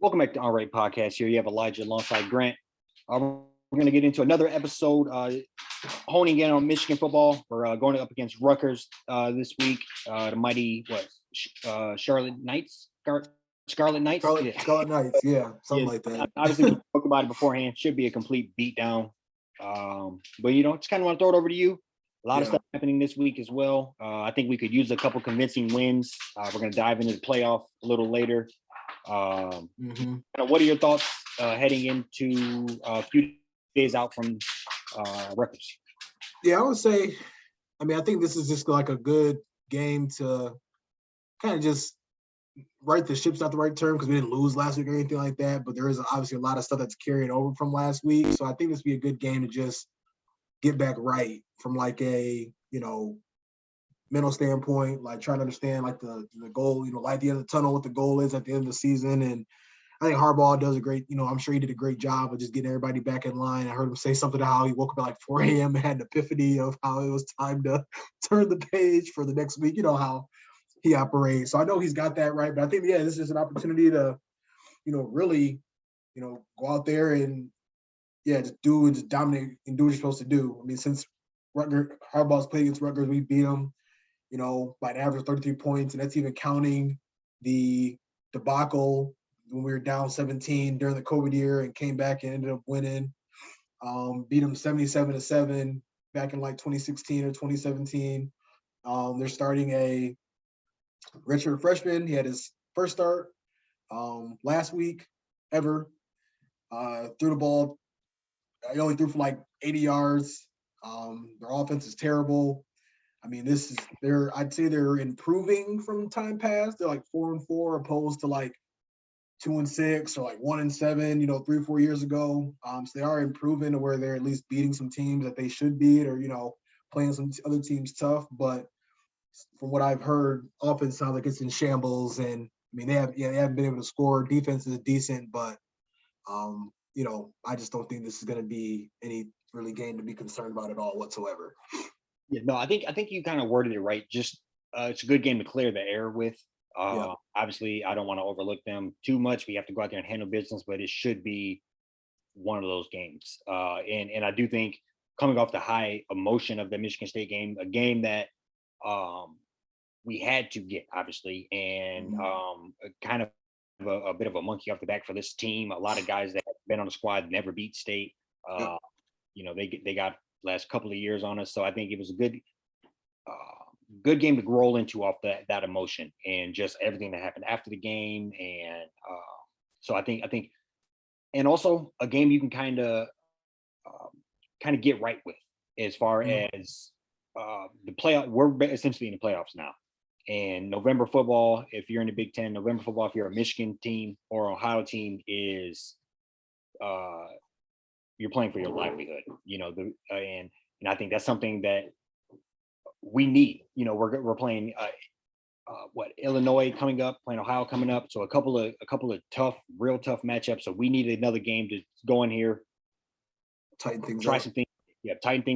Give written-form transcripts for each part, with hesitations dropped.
Welcome back to All Right Podcast. Here you have Elijah alongside Grant. We're going to get into another episode, honing in on Michigan football. We're going up against Rutgers this week. The mighty Charlotte Knights, Scarlet Knights. Scarlet Knights, something like that. Obviously, we spoke about it beforehand. Should be a complete beatdown. But just kind of want to throw it over to you. A lot of stuff happening this week as well. I think we could use a couple convincing wins. We're going to dive into the playoff a little later. What are your thoughts heading into a few days out from Rutgers? I would say, I think this is just like a good game to kind of just right the ship's not the right term because we didn't lose last week or anything like that, but there is obviously a lot of stuff that's carrying over from last week. So I think this would be a good game to just get back right from like a, mental standpoint, like trying to understand like the goal, light at the end of the tunnel, what the goal is at the end of the season. And I think Harbaugh does a great, I'm sure he did a great job of just getting everybody back in line. I heard him say something about how he woke up at like 4 a.m. and had an epiphany of how it was time to turn the page for the next week, how he operates. So I know he's got that right, but I think, this is an opportunity to, really, go out there and, just dominate and do what you're supposed to do. Since Harbaugh's played against Rutgers, we beat them, by an average of 33 points, and that's even counting the debacle when we were down 17 during the COVID year and came back and ended up winning. Beat them 77-7 back in like 2016 or 2017. They're starting a redshirt freshman. He had his first start last week ever. Threw the ball. He only threw for like 80 yards. Their offense is terrible. I'd say they're improving from time past. They're like 4-4 opposed to like 2-6 or like 1-7, 3 or 4 years ago. So they are improving to where they're at least beating some teams that they should beat or, playing some other teams tough. But from what I've heard, offense sounds like it's in shambles. And they haven't been able to score. Defense is decent, but I just don't think this is going to be any really game to be concerned about at all whatsoever. Yeah, no, I think you kind of worded it right. Just it's a good game to clear the air with. Obviously, I don't want to overlook them too much. We have to go out there and handle business, but it should be one of those games. And I do think coming off the high emotion of the Michigan State game, a game that we had to get, obviously, and kind of a bit of a monkey off the back for this team. A lot of guys that have been on the squad never beat State. They got last couple of years on us, so I think it was a good game to roll into off that emotion and just everything that happened after the game. And so I think and also a game you can kind of get right with as far as the playoff. We're essentially in the playoffs now, and November football, if you're in the Big Ten, November football, if you're a Michigan team or Ohio team, is you're playing for your livelihood, and I think that's something that we need. We're playing Illinois coming up, playing Ohio coming up, so a couple of real tough matchups. So we need another game to go in here, tighten things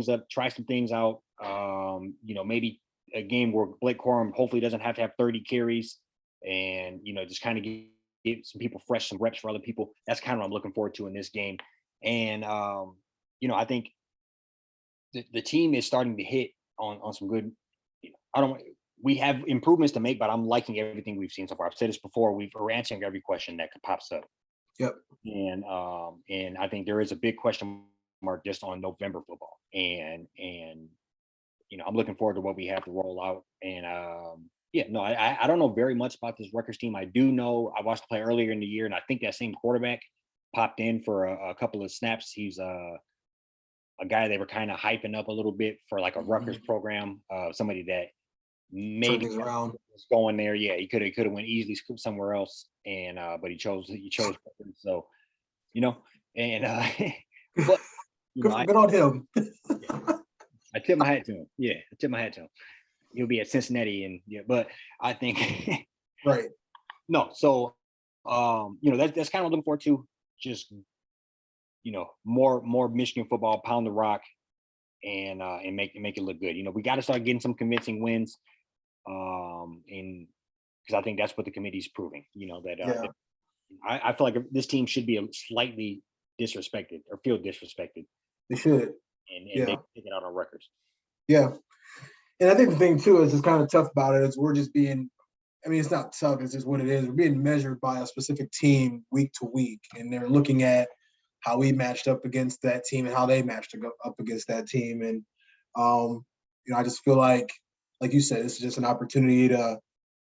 up, try some things out. Maybe a game where Blake Corum hopefully doesn't have to have 30 carries, and just kind of get some people fresh, some reps for other people. That's kind of what I'm looking forward to in this game. And I think the team is starting to hit on some good. We have improvements to make, but I'm liking everything we've seen so far. I've said this before. We're answering every question that pops up. Yep. And I think there is a big question mark just on November football. And I'm looking forward to what we have to roll out. And I don't know very much about this Rutgers team. I do know I watched the play earlier in the year, and I think that same quarterback popped in for a couple of snaps. He's a guy they were kind of hyping up a little bit for like a Rutgers program, somebody that maybe around going there. Yeah, he could have went easily somewhere else, and but he chose. So, but good on him. I tip my hat to him. Yeah, I tip my hat to him. He'll be at Cincinnati, and but I think right. No, so that's kind of what I'm looking forward to. Just more Michigan football, pound the rock, and make it look good. We got to start getting some convincing wins, and because I think that's what the committee's proving. That I feel like this team should be slightly disrespected or feel disrespected, They should. and they Yeah. take it out on records. Yeah. And I think the thing too is it's kind of tough about it is we're just being, I mean, it's not tough, it's just what it is. We're being measured by a specific team week to week, and they're looking at how we matched up against that team and how they matched up against that team. And I just feel like you said, this is just an opportunity to,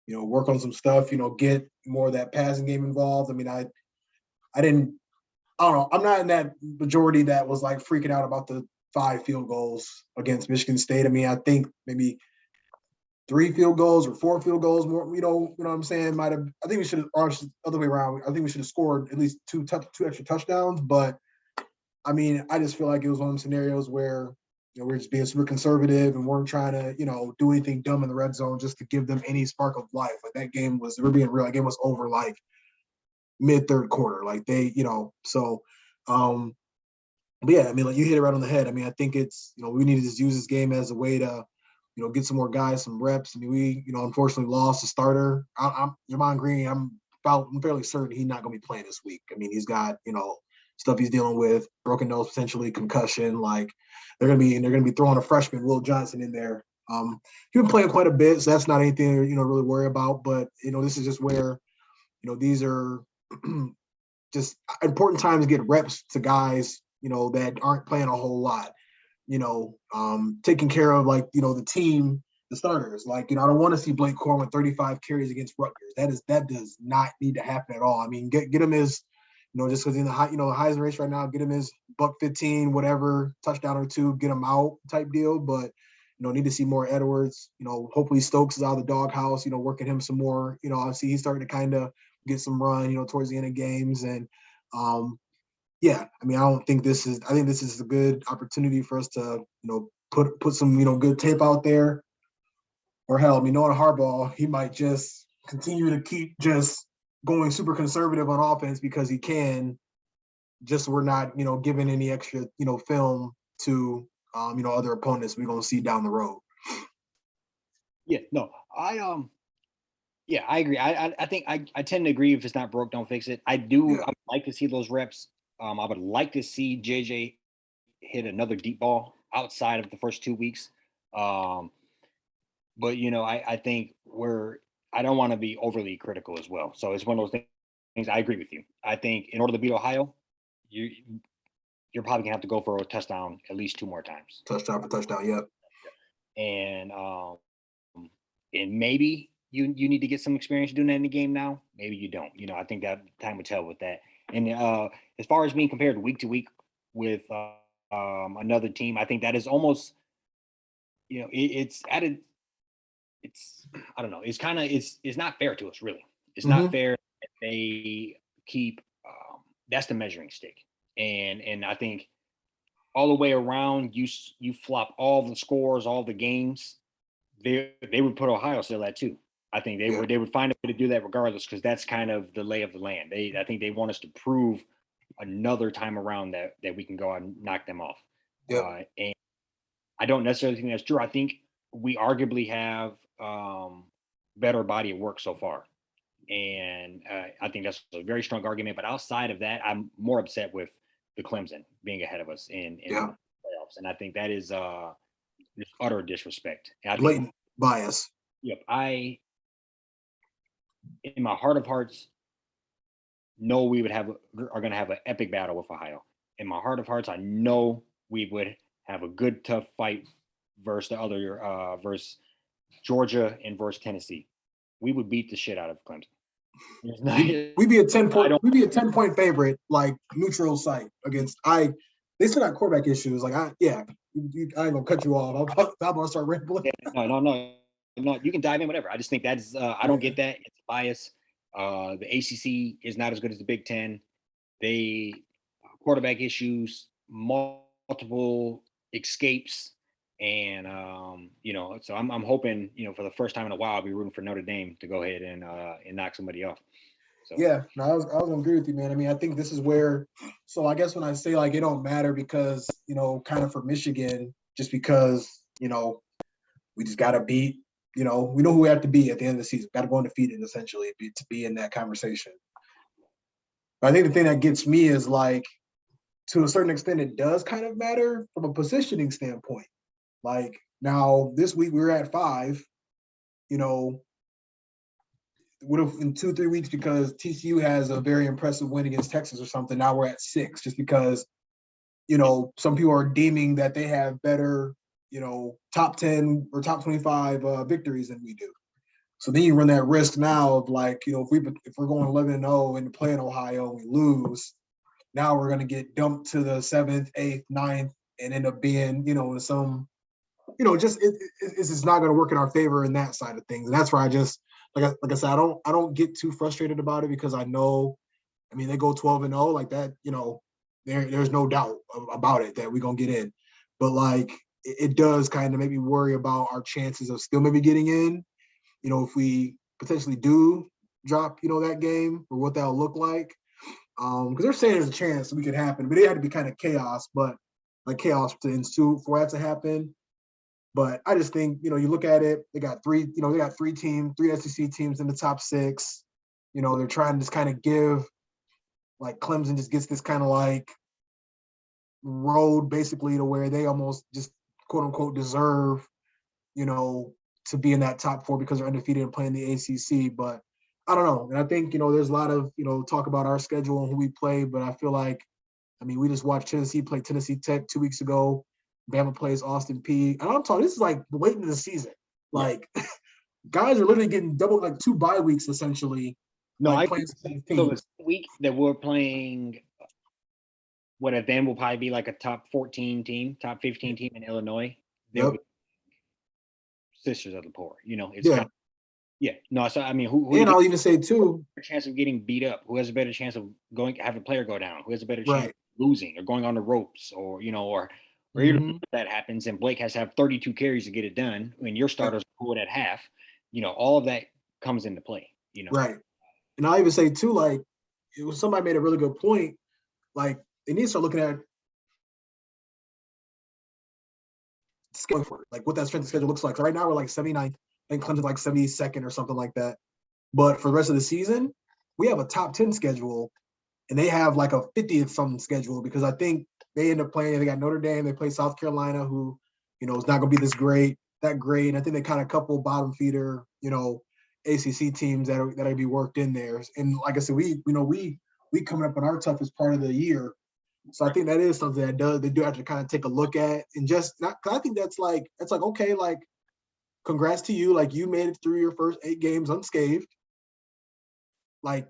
work on some stuff, get more of that passing game involved. I mean, I don't know. I'm not in that majority that was like freaking out about the 5 field goals against Michigan State. I mean, I think maybe 3 field goals or 4 field goals more, what I'm saying? I think we should have, or other way around. I think we should have scored at least two extra touchdowns. But I mean, I just feel like it was one of those scenarios where, we're just being super conservative and weren't trying to, do anything dumb in the red zone just to give them any spark of life. Like that game was, we're being real, that game was over like mid third quarter. Like they, so, but yeah, I mean, like you hit it right on the head. I mean, I think it's, we need to just use this game as a way to, get some more guys, some reps. I mean, we, unfortunately lost a starter. I'm Jamon Green. I'm fairly certain he's not going to be playing this week. I mean, he's got, stuff he's dealing with, broken nose, potentially concussion. Like they're going to be throwing a freshman, Will Johnson, in there. He's been playing quite a bit, so that's not anything to, really worry about. But this is just where, these are just important times to get reps to guys, that aren't playing a whole lot. Taking care of like, the team, the starters. Like, I don't want to see Blake Corum with 35 carries against Rutgers. That does not need to happen at all. I mean, get him his, just because in the high, Heisman race right now, get him his $115, whatever, touchdown or 2, get him out type deal. But, need to see more Edwards. Hopefully Stokes is out of the doghouse, working him some more. Obviously he's starting to kind of get some run, towards the end of games. And yeah, I mean, I think this is a good opportunity for us to, put some, good tape out there. Or hell, I mean, knowing Harbaugh, he might just continue to keep just going super conservative on offense because he can. Just we're not, giving any extra, film to, other opponents we're gonna see down the road. Yeah, no, yeah, I agree. I think I tend to agree. If it's not broke, don't fix it. I do. Yeah. I would like to see those reps. I would like to see JJ hit another deep ball outside of the first 2 weeks. Um, but I think I don't want to be overly critical as well. So it's one of those things. I agree with you. I think in order to beat Ohio, you you're probably gonna have to go for a touchdown at least 2 more times. Touchdown for touchdown. Yep. And maybe you need to get some experience doing that in the game now. Maybe you don't. I think that time will tell with that. And as far as being compared week to week with another team, I think that is almost it's added. It's I don't know. It's kind of it's not fair to us really. It's not fair that they keep that's the measuring stick. And I think all the way around you flop all the scores, all the games, they would put Ohio still at 2. I think they would find a way to do that regardless because that's kind of the lay of the land. I think they want us to prove another time around that we can go out and knock them off. Yep. And I don't necessarily think that's true. I think we arguably have better body of work so far. And I think that's a very strong argument. But outside of that, I'm more upset with the Clemson being ahead of us in the playoffs. And I think that is just utter disrespect. And I Blatant think, bias. yep, in my heart of hearts, know we are going to have an epic battle with Ohio. In my heart of hearts, I know we would have a good, tough fight versus the other, versus Georgia and versus Tennessee. We would beat the shit out of Clemson. We'd be a 10-point favorite, like neutral site against they still got quarterback issues. Like I ain't gonna cut you off. I'm gonna start rambling. No. You can dive in, whatever. I just think that's I don't get that. It's bias. The ACC is not as good as the Big Ten. They quarterback issues, multiple escapes, and so I'm hoping for the first time in a while I'll be rooting for Notre Dame to go ahead and knock somebody off. So. Yeah, no, I was gonna agree with you, man. I mean, I think this is where. So I guess when I say like it don't matter because kind of for Michigan, just because we just gotta beat. We know who we have to be at the end of the season. Got to go undefeated essentially to be in that conversation. I think the thing that gets me is like, to a certain extent, it does kind of matter from a positioning standpoint. Like now, this week we were at 5. You know, would have in 2-3 weeks because TCU has a very impressive win against Texas or something. Now we're at 6, just because some people are deeming that they have better, top 10 or top 25 victories than we do. So then you run that risk now of like, if we're going 11-0 and playing Ohio and we lose, now we're going to get dumped to the 7th, 8th, 9th, and end up being, in some, just it's not going to work in our favor in that side of things. And that's why I just, like I said, I don't get too frustrated about it, because I know, they go 12-0 like that, there's no doubt about it that we're going to get in. But like, it does kind of make me worry about our chances of still maybe getting in, if we potentially do drop, that game, or what that'll look like. Because they're saying there's a chance we could happen, but it had to be kind of chaos, but like chaos to ensue for that to happen. But I just think, you look at it, they got three SEC teams in the top 6. They're trying to just kind of give, like, Clemson just gets this kind of like road basically to where they almost just quote unquote deserve, to be in that top 4 because they're undefeated and playing the ACC. But I don't know. And I think, there's a lot of, talk about our schedule and who we play, but I feel like, we just watched Tennessee play Tennessee Tech 2 weeks ago. Bama plays Austin Peay. And I'm talking, this is like late in the season. Like, guys are literally getting double, like 2 bye weeks essentially. No, like playing so this week that we're playing, what if then will probably be like a top 14 team, top 15 team in Illinois. They'll be sisters of the poor. It's kind of, no. So who and I'll even say too, a chance of getting beat up? Who has a better chance of have a player go down? Who has a better chance right. of losing or going on the ropes, or or Mhm. if that happens and Blake has to have 32 carries to get it done when your starters pull it at half? All of that comes into play. Right. And I'll even say too, like, somebody made a really good point. Like, they need to start looking at schedule for it, like what that strength of schedule looks like. So right now we're like 79th, and Clemson's like 72nd or something like that. But for the rest of the season, we have a top 10 schedule, and they have like a 50th something schedule, because I think they end up playing. They got Notre Dame, they play South Carolina, who is not going to be that great. And I think they kind of couple bottom feeder, ACC teams that are be worked in there. And like I said, we coming up on our toughest part of the year. So I think that is something that they do have to kind of take a look at, and just not. Cause I think that's like okay, like, congrats to you, like you made it through your first 8 games unscathed. Like,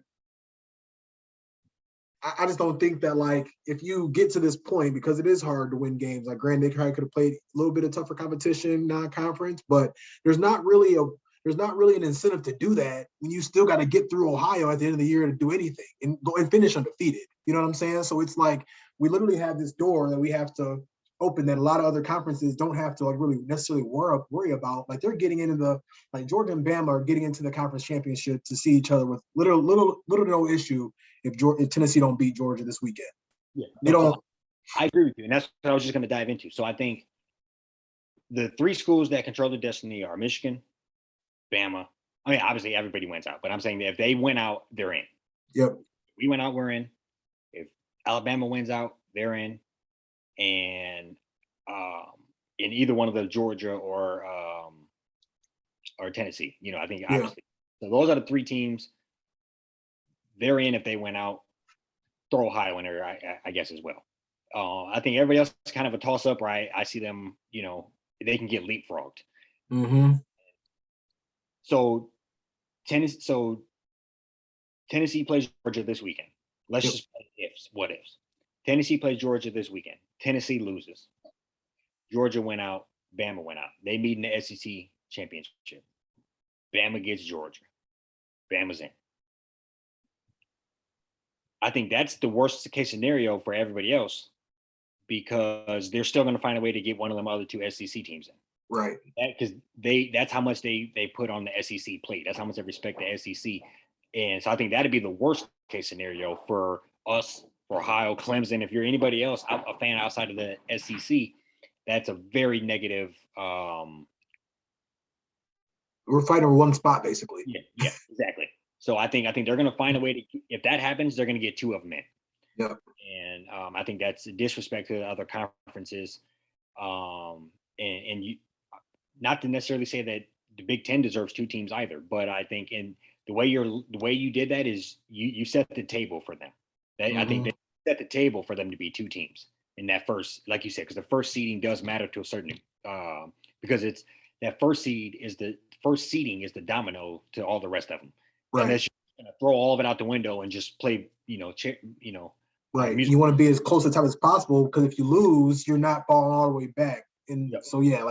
I just don't think that, like, if you get to this point, because it is hard to win games. Like, granted, they probably could have played a little bit of tougher competition, non-conference, but there's not really an incentive to do that when you still got to get through Ohio at the end of the year to do anything and go and finish undefeated. You know what I'm saying? So it's like we literally have this door that we have to open that a lot of other conferences don't have to, like, really necessarily worry about. Like, they're getting into like Georgia and Bama are getting into the conference championship to see each other with little to no issue if Tennessee don't beat Georgia this weekend. Yeah, they don't. I agree with you, and that's what I was just going to dive into. So I think the 3 schools that control the destiny are Michigan, Bama. Obviously everybody wins out, but I'm saying that if they win out, they're in. Yep. If we win out, we're in. If Alabama wins out, they're in. And in either one of the Georgia or Tennessee, I think obviously. So those are the 3 teams. They're in if they win out. Throw Ohio in there, I guess, as well. I think everybody else is kind of a toss up, where I see them, they can get leapfrogged. Mm-hmm. So Tennessee plays Georgia this weekend. Let's just play what ifs. Tennessee plays Georgia this weekend. Tennessee loses. Georgia went out. Bama went out. They meet in the SEC championship. Bama gets Georgia. Bama's in. I think that's the worst case scenario for everybody else, because they're still going to find a way to get one of them other 2 SEC teams in. Right. Because that's how much they put on the SEC plate. That's how much they respect the SEC. And so I think that'd be the worst case scenario for us, for Ohio, Clemson. If you're anybody else, a fan outside of the SEC, that's a very negative. We're fighting for one spot, basically. Yeah, exactly. So I think they're going to find a way to. If that happens, they're going to get 2 of them in. Yep. And I think that's a disrespect to the other conferences. And you, not to necessarily say that the Big Ten deserves 2 teams either, but I think in the way you did that is you set the table for them. I think they set the table for them to be 2 teams in that first, like you said, because the first seeding does matter to a certain because it's that first seeding is the domino to all the rest of them. Right. Unless you're going to throw all of it out the window and just play, right. You want to be as close to the top as possible, because if you lose, you're not falling all the way back. And so Yeah.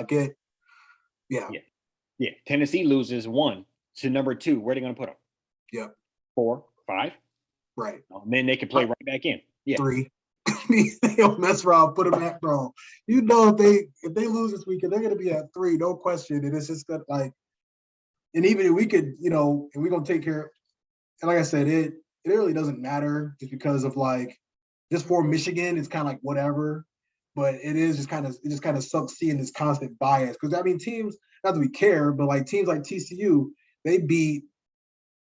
Tennessee loses 1 to number 2. Where are they going to put them? Yeah. 4, 5. Right. And then they can play right back in. Yeah. 3. They don't mess around, put them at, bro. If they lose this weekend, they're going to be at 3, no question. And it's just that, like, and even if we could, and we're going to take care. And like I said, it really doesn't matter, just because of, like, just for Michigan, it's kind of like whatever. But it just kind of sucks seeing this constant bias, because I mean, teams, not that we care, but like teams like TCU, they beat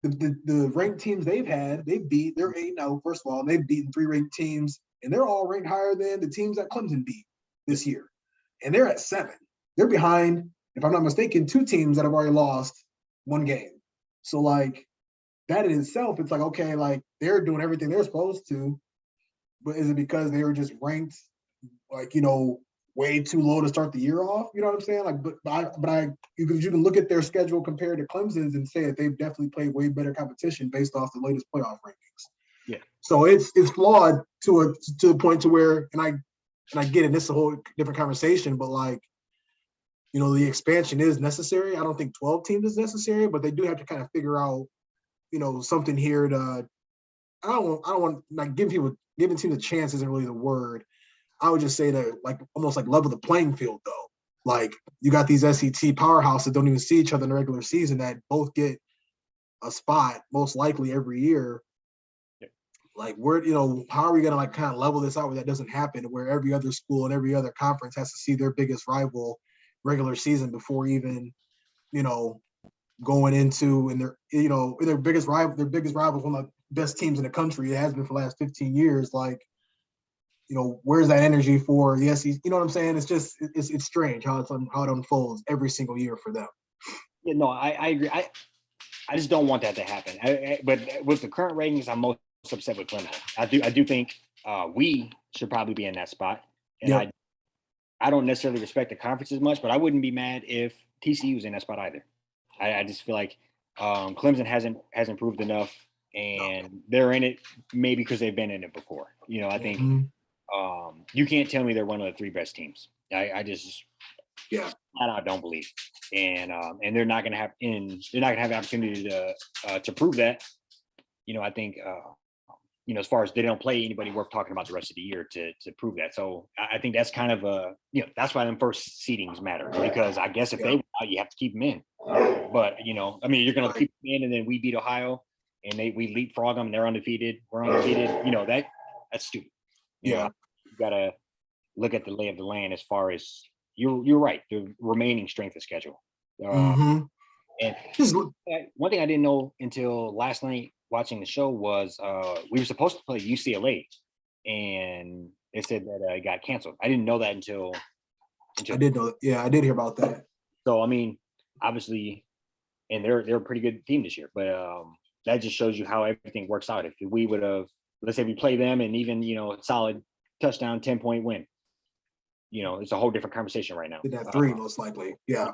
the ranked teams they've had. They're 8-0, first of all, and they've beaten 3 ranked teams, and they're all ranked higher than the teams that Clemson beat this year, and they're at 7. They're behind, if I'm not mistaken, 2 teams that have already lost 1 game. So, like, that in itself, it's like, okay, like, they're doing everything they're supposed to, but is it because they were just ranked, like, way too low to start the year off? You know what I'm saying? Like, you can look at their schedule compared to Clemson's and say that they've definitely played way better competition based off the latest playoff rankings. Yeah. So it's flawed to a point to where, and I get it, this is a whole different conversation, but, like, the expansion is necessary. I don't think 12 teams is necessary, but they do have to kind of figure out, something here to. I don't want, like, giving teams a chance isn't really the word. I would just say that, like, almost like level the playing field, though. Like, you got these SEC powerhouses that don't even see each other in the regular season that both get a spot most likely every year. Yeah. Like, how are we going to, like, kind of level this out where that doesn't happen, where every other school and every other conference has to see their biggest rival regular season before even, going into, and their biggest rivals, one of the best teams in the country. It has been for the last 15 years. Like, where's that energy for the SEC? You know what I'm saying? It's just, it's strange how it unfolds every single year for them. Yeah, no, I agree. I just don't want that to happen. But with the current ratings, I'm most upset with Clemson. I do think we should probably be in that spot. And Yep. I don't necessarily respect the conference as much, but I wouldn't be mad if TCU was in that spot either. I just feel like Clemson hasn't improved enough, and they're in it maybe because they've been in it before. I think you can't tell me they're one of the 3 best teams. I just flat out don't believe, and they're not going to have the opportunity to prove that. I think as far as they don't play anybody worth talking about the rest of the year to prove that. So I think that's kind of that's why them first seedings matter, because I guess if they win out, you have to keep them in. But I mean, you're going to keep them in, and then we beat Ohio, and we leapfrog them, and they're undefeated. We're undefeated. That's stupid. You got to look at the lay of the land as far as you're right. The remaining strength of schedule. And one thing I didn't know until last night watching the show was we were supposed to play UCLA, and they said that it got canceled. I didn't know that until I did know. Yeah, I did hear about that. So I mean, obviously, and they're a pretty good team this year, but that just shows you how everything works out. If we would have, let's say we play them and even solid touchdown 10-point win, it's a whole different conversation right now. Did that 3 most likely. Yeah.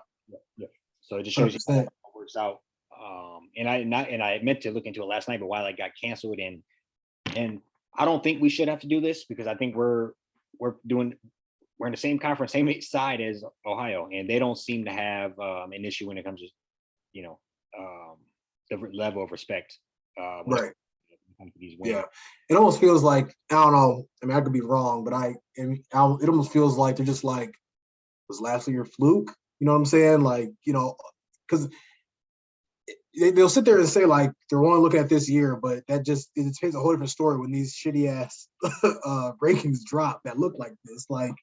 So it just shows 100%. you how it works out. And I meant to look into it last night, but while it got canceled, and I don't think we should have to do this, because I think we're in the same conference, same side as Ohio, and they don't seem to have an issue when it comes to the level of respect. Right. These wins. Yeah, it almost feels like, I don't know. I mean, I could be wrong, but it almost feels like they're just like, was last year a fluke? You know what I'm saying? Like, because they'll sit there and say, like, they're only looking at this year, but it paints a whole different story when these shitty ass rankings drop that look like this. Like,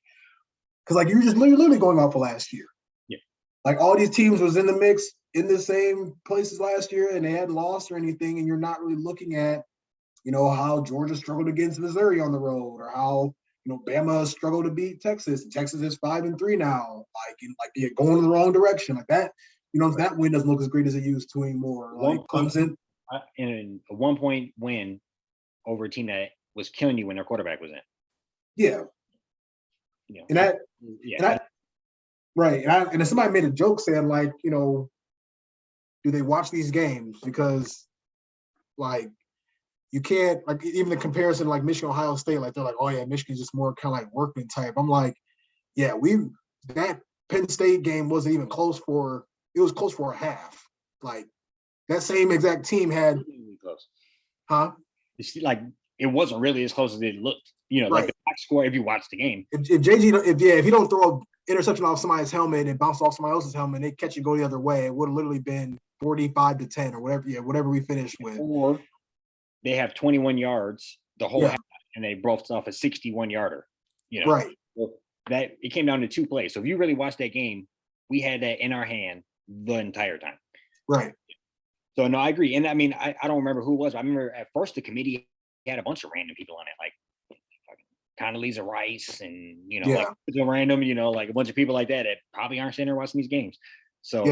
because, like, you're literally going off of last year. Yeah. Like, all these teams was in the mix. in the same places last year and they hadn't lost or anything, and you're not really looking at, how Georgia struggled against Missouri on the road, or how Bama struggled to beat Texas. Texas is 5-3 now. You're going in the wrong direction like that. That win doesn't look as great as it used to anymore. Like Clemson, in a 1-point win over a team that was killing you when their quarterback was in. Yeah, and that, right. And somebody made a joke saying do they watch these games because you can't even the comparison Michigan, Ohio State, they're like, oh yeah, Michigan's just more kind of workman type. I'm like, yeah, that Penn State game wasn't even close it was close for a half. That same exact team had close. Huh? It's it wasn't really as close as it looked. Right. The box score if you watch the game. If you don't throw an interception off somebody's helmet and bounce off somebody else's helmet, and they catch it go the other way, it would have literally been 45-10 or whatever. Yeah, whatever we finished with. Or they have 21 yards the whole half, and they broke off a 61-yarder. Right. Well, that it came down to 2 plays. So if you really watched that game, we had that in our hand the entire time. Right. So no, I agree. And I mean, I don't remember who it was, but I remember at first the committee had a bunch of random people on it, Condoleezza Rice and random, a bunch of people like that probably aren't sitting there watching these games. So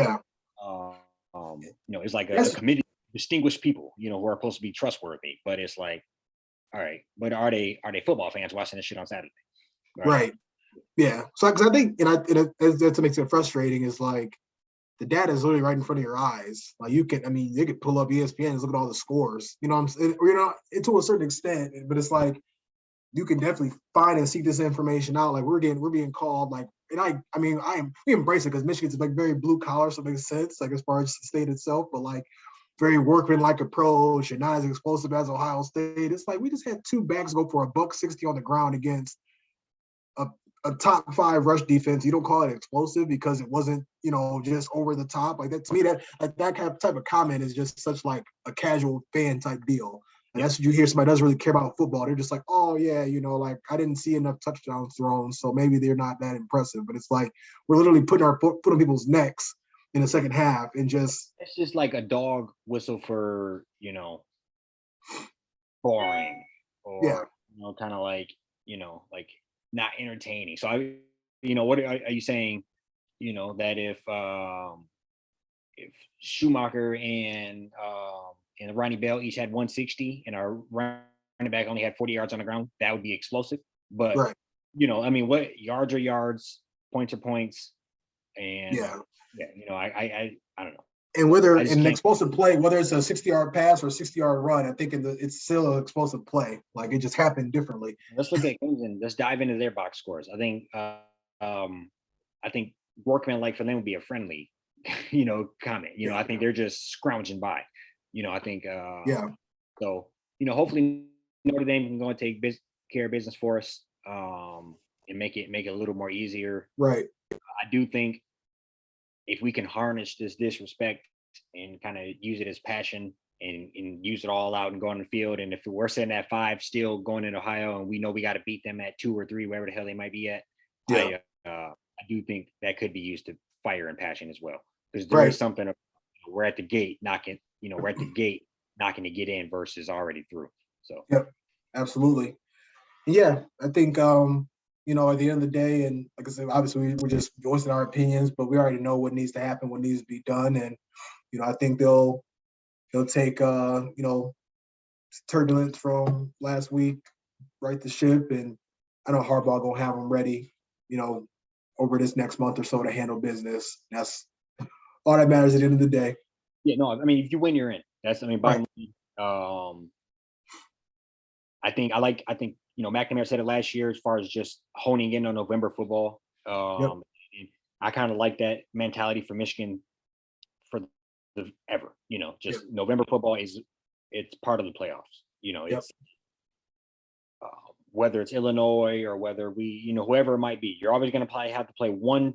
it's like a committee of distinguished people, who are supposed to be trustworthy. But it's like, all right, but are they football fans watching this shit on Saturday? Right. Yeah. So because I think, that makes it frustrating is the data is literally right in front of your eyes. You could pull up ESPN and look at all the scores. You know what I'm saying? To a certain extent, but it's you can definitely find and seek this information out. We're being called we embrace it because Michigan's very blue collar, so it makes sense as far as the state itself, but very workman-like approach and not as explosive as Ohio State. It's we just had 2 backs go for $160 on the ground against a top 5 rush defense. You don't call it explosive because it wasn't, just over the top. That to me, that type of comment is just such a casual fan type deal. And that's what you hear. Somebody doesn't really care about football. They're just oh yeah, I didn't see enough touchdowns thrown, so maybe they're not that impressive. But it's we're literally putting our foot on people's necks in the second half, and just it's just like a dog whistle for boring, or kind of not entertaining. So what are you saying? That if Schumacher and Ronnie Bell each had 160 and our running back only had 40 yards on the ground, that would be explosive. But right. What yards are yards, points are points, and I don't know. And whether an explosive play, whether it's a 60-yard pass or a 60-yard run, I think it's still an explosive play. It just happened differently. Let's look at Clemson. Let's dive into their box scores. I think workman for them would be a friendly, comment. I think they're just scrounging by. I think So hopefully Notre Dame can go and take care of business for us, and make it a little more easier. Right. I do think if we can harness this disrespect and kind of use it as passion and use it all out and go on the field, and if we're sitting at 5 still going in Ohio and we know we got to beat them at 2 or 3, wherever the hell they might be at, I do think that could be used to fire and passion as well, because there is something. We're at the gate knocking. We're at the gate knocking to get in versus already through. So yep, absolutely. Yeah, I think at the end of the day, and like I said, obviously we're just voicing our opinions, but we already know what needs to happen, what needs to be done, and I think they'll take turbulence from last week, right the ship, and I know Harbaugh gonna have them ready, over this next month or so to handle business. That's all that matters at the end of the day. Yeah, no, I mean, if you win, you're in. That's, bottom line. I think McNamara said it last year as far as just honing in on November football. I kind of like that mentality for Michigan for ever. November football it's part of the playoffs. It's whether it's Illinois or whether we, whoever it might be, you're always going to have to play one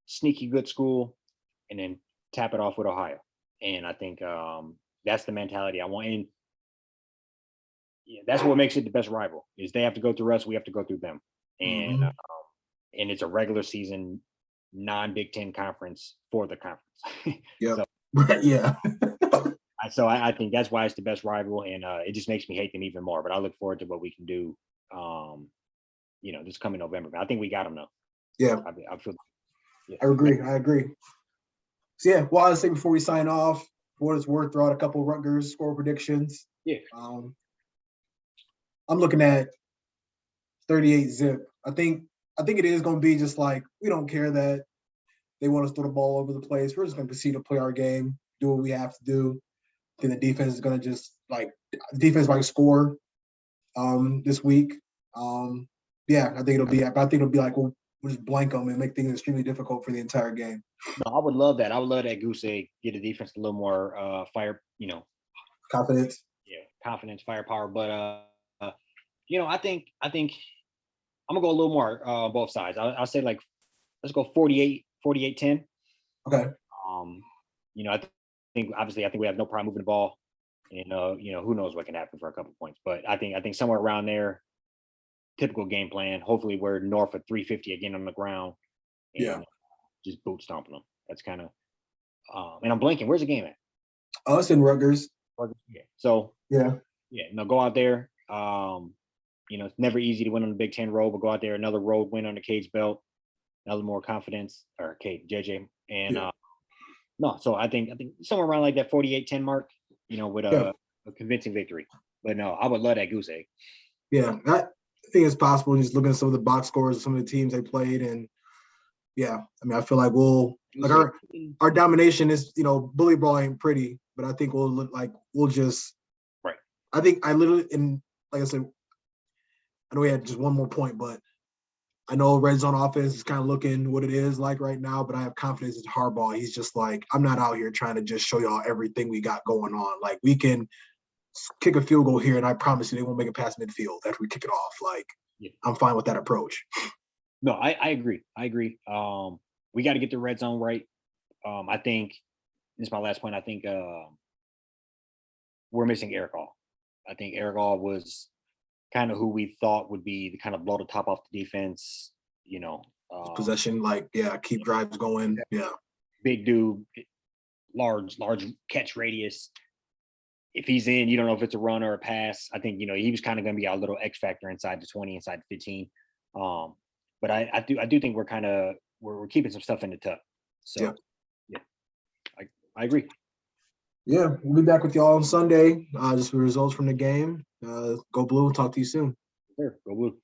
sneaky good school and then tap it off with Ohio. And I think that's the mentality I want. And that's what makes it the best rival, is they have to go through us, we have to go through them. And and it's a regular season non-Big Ten conference for the conference. Yeah. So Right, yeah. So I think that's why it's the best rival, and it just makes me hate them even more. But I look forward to what we can do, this coming November. But I think we got them though. Yeah, I feel. Yeah. I agree. So yeah, well, I say before we sign off, for what it's worth, throw out a couple of Rutgers score predictions. Yeah. I'm looking at 38-zip. I think it is going to be just like, we don't care that they want us to throw the ball over the place. We're just going to proceed to play our game, do what we have to do. I think the defense is going to just might score this week. Yeah, I think it'll be like we'll just blank them and make things extremely difficult for the entire game. No, I would love that. I would love that goose egg. Get the defense a little more fire. Confidence. Yeah, confidence, firepower. But I think I'm gonna go a little more both sides. I'll say like let's go 48-10. Okay. I think obviously I think we have no problem moving the ball, and who knows what can happen for a couple points. But I think somewhere around there, typical game plan. Hopefully we're north of 350 again on the ground, and Yeah. just boot stomping them. That's kind of. And I'm blanking. Where's the game at? Us and Rutgers. Yeah. So Yeah. go out there. It's never easy to win on the Big Ten road, but go out there, another road win on the Cade's belt, another more confidence, or Cade, JJ. And no, so I think somewhere around like that 48-10 mark, with a convincing victory. But no, I would love that goose egg. Yeah, I think it's possible. Just looking at some of the box scores of some of the teams they played, and I feel like our domination is, bully ball ain't pretty, but I think we'll just right. I think like I said, I know we had just one more point, but I know red zone offense is kind of looking what it is like right now, but I have confidence in Harbaugh. He's just like, I'm not out here trying to just show y'all everything we got going on. Like, we can kick a field goal here, and I promise you they won't make it past midfield after we kick it off. Like, I'm fine with that approach. No, I agree. We got to get the red zone right. I think this is my last point. I think we're missing Eric All. I think Eric All was kind of who we thought would be the kind of blow the top off the defense. Possession, keep drives going. Yeah, big dude, large catch radius. If he's in, you don't know if it's a run or a pass. I think he was kind of going to be our little X factor inside the 20, inside the 15. But I do think we're keeping some stuff in the tuck. So I agree. Yeah, we'll be back with y'all on Sunday. Just the results from the game. Go Blue. Talk to you soon. Sure, go Blue.